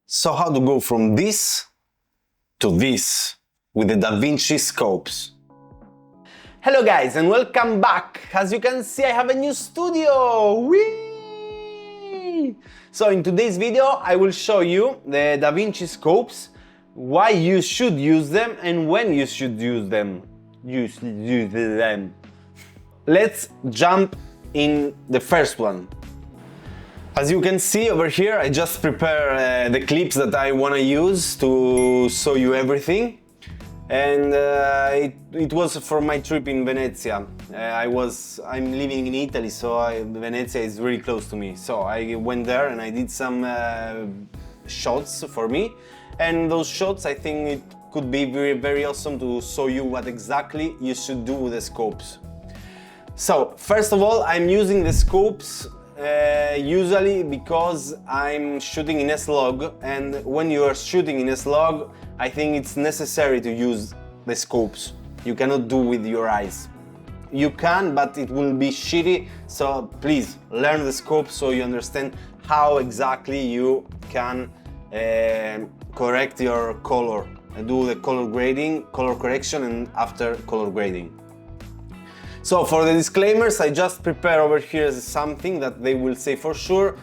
So how to go from this to this with the Davinci scopes. Hello guys and welcome back. As you can see, I have a new studio. Whee! So in today's video I will show you the Davinci scopes, why you should use them and when you should use them. Let's jump in the first one. As you can see over here, I just prepare the clips that I want to use to show you everything. And it was for my trip in Venezia. I'm living in Italy, so Venezia is really close to me. So I went there and I did some shots for me. And those shots, I think it could be very, very awesome to show you what exactly you should do with the scopes. So first of all, I'm using the scopes usually because I'm shooting in S-Log, and when you are shooting in S-Log, I think it's necessary to use the scopes. You cannot do with your eyes. You can, but it will be shitty, so please learn the scope so you understand how exactly you can correct your color and do the color grading, color correction, and after color grading. So for the disclaimers, I just prepare over here something that they will say for sure,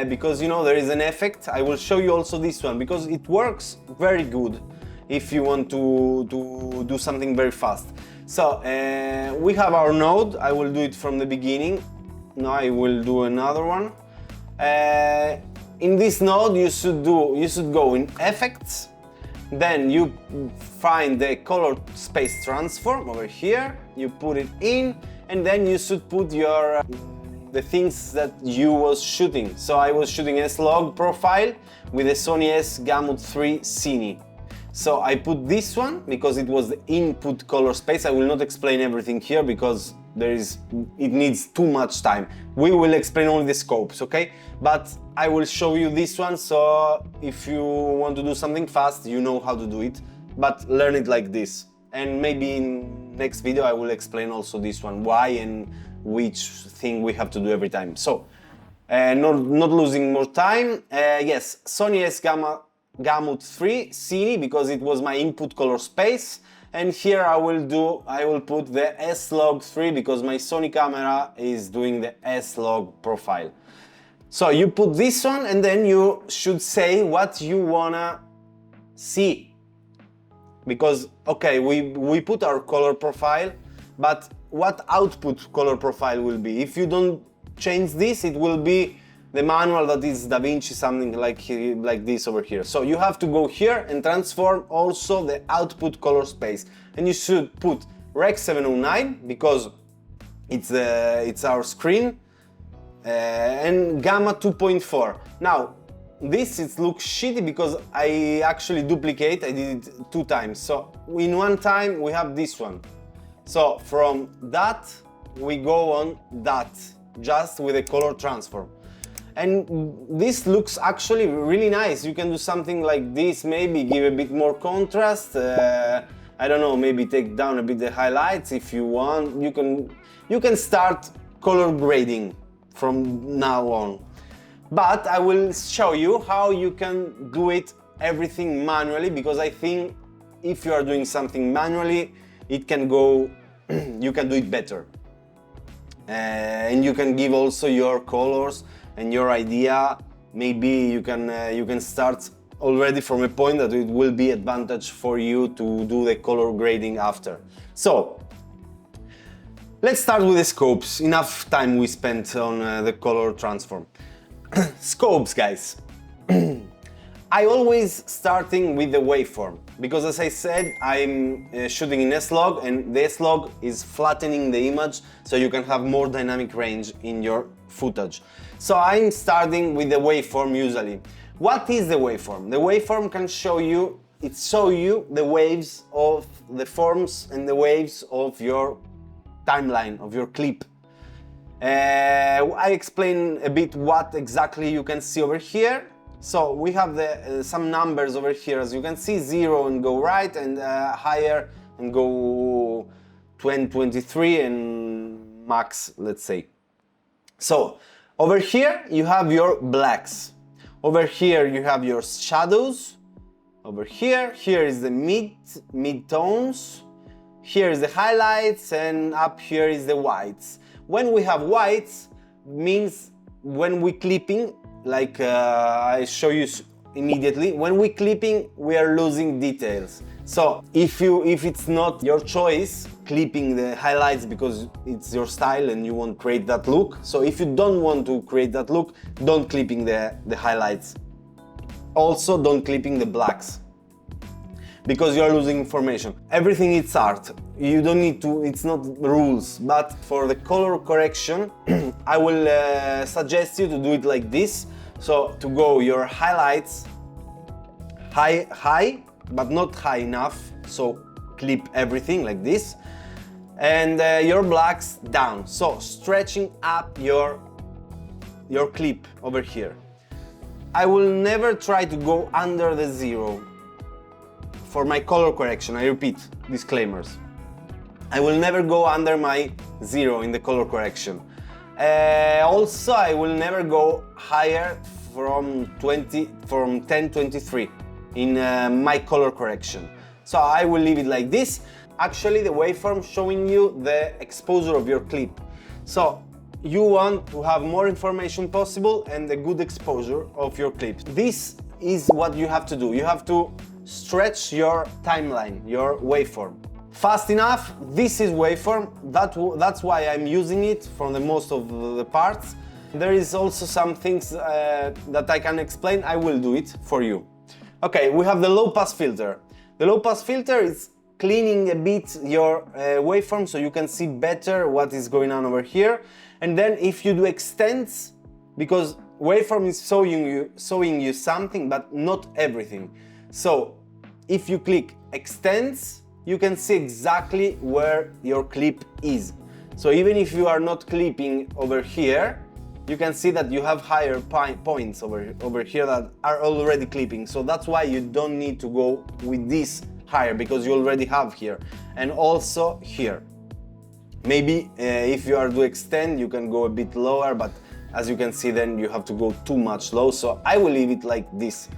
because you know there is an effect. I will show you also this one because it works very good if you want to do something very fast. So we have our node. I will do it from the beginning. Now I will do another one. In this node you should go in effects, then you find the color space transform over here, you put it in, and then you should put your the things that you was shooting. So I was shooting S-Log profile with a Sony S Gamut 3 Cine. So I put this one because it was the input color space. I will not explain everything here because it needs too much time. We will explain only the scopes, okay? But I will show you this one, so if you want to do something fast, you know how to do it, but learn it like this. And maybe in next video I will explain also this one, why and which thing we have to do every time. So, not losing more time, yes, Sony S Gamut 3 Cine because it was my input color space. And here I will put the S-Log 3 because my Sony camera is doing the S-Log profile. So you put this one and then you should say what you wanna see. Because, okay, we put our color profile, but what output color profile will be? If you don't change this, it will be the manual that is Davinci, something like this over here. So you have to go here and transform also the output color space. And you should put Rec 709 because it's our screen, and Gamma 2.4. Now, this looks shitty because I actually duplicate, I did it 2 times. So in one time we have this one. So from that we go on that, just with a color transform. And this looks actually really nice. You can do something like this, maybe give a bit more contrast. I don't know, maybe take down a bit the highlights if you want. You can start color grading from now on. But I will show you how you can do it everything manually, because I think if you are doing something manually, it can go, you can do it better. And you can give also your colors and your idea. Maybe you can start already from a point that it will be advantage for you to do the color grading after. So let's start with the scopes. Enough time we spent on the color transform. Scopes, guys. I always starting with the waveform because, as I said, I'm shooting in S-Log, and the S-Log is flattening the image so you can have more dynamic range in your footage. So I'm starting with the waveform usually. What is the waveform? The waveform can show you the waves of the forms and the waves of your timeline, of your clip. I explain a bit what exactly you can see over here. So we have some numbers over here, as you can see, 0 and go right, and higher and go 20, 23 and max, let's say. So Over here you have your blacks. Over here you have your shadows. Over here is the mid-tones. Here is the highlights, and up here is the whites. When we have whites, means when we clipping, like I show you immediately, when we clipping, we are losing details. So if it's not your choice, clipping the highlights because it's your style and you want to create that look. So if you don't want to create that look, don't clipping the highlights. Also, don't clipping the blacks, because you are losing information. Everything is art. You don't need to, it's not rules. But for the color correction, I will suggest you to do it like this. So to go your highlights high, but not high enough. So clip everything like this. And your blacks down. So stretching up your clip over here. I will never try to go under the 0 for my color correction. I repeat, disclaimers. I will never go under my 0 in the color correction. Also, I will never go higher from 1023 in my color correction. So I will leave it like this. Actually, the waveform showing you the exposure of your clip. So you want to have more information possible and a good exposure of your clip. This is what you have to do. You have to stretch your timeline, your waveform. Fast enough, this is waveform, that's why I'm using it for the most of the parts. There is also some things that I can explain, I will do it for you. Okay, we have the low pass filter. The low pass filter is cleaning a bit your waveform so you can see better what is going on over here. And then if you do extends, because waveform is showing you something but not everything. So if you click extends, you can see exactly where your clip is. So even if you are not clipping over here, you can see that you have higher points over here that are already clipping. So that's why you don't need to go with this higher, because you already have here. And also here. Maybe if you are to extend, you can go a bit lower, but as you can see, then you have to go too much low. So I will leave it like this,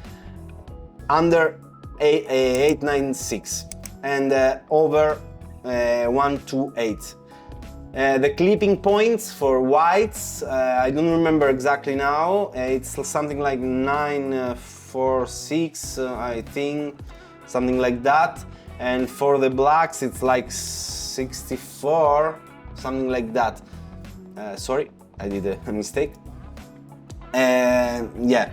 under 896 and over 128. The clipping points for whites, I don't remember exactly now. It's something like 946, I think, something like that. And for the blacks, it's like 64, something like that. Sorry, I did a mistake. Yeah.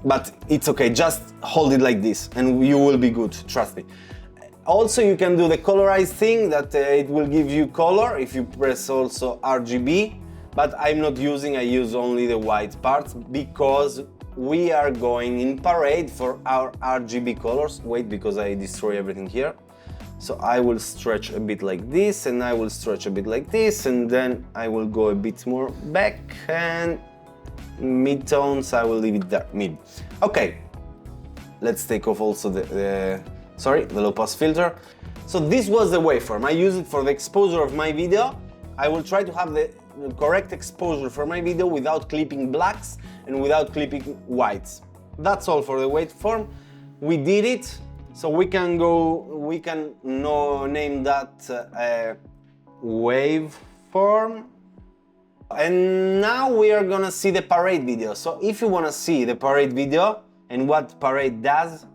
But it's okay, just hold it like this and you will be good, trust me. Also, you can do the colorized thing that it will give you color if you press also RGB, but I'm not using, I use only the white parts because we are going in parade for our RGB colors. Wait, because I destroy everything here. So I will stretch a bit like this and I will stretch a bit like this, and then I will go a bit more back, and mid-tones I will leave it there, mid. Okay, let's take off also the low pass filter. So this was the waveform. I use it for the exposure of my video. I will try to have the correct exposure for my video without clipping blacks and without clipping whites. That's all for the waveform. We did it. So we can name that waveform. And now we are gonna see the parade video. So if you wanna see the parade video and what parade does,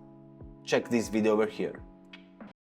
check this video over here.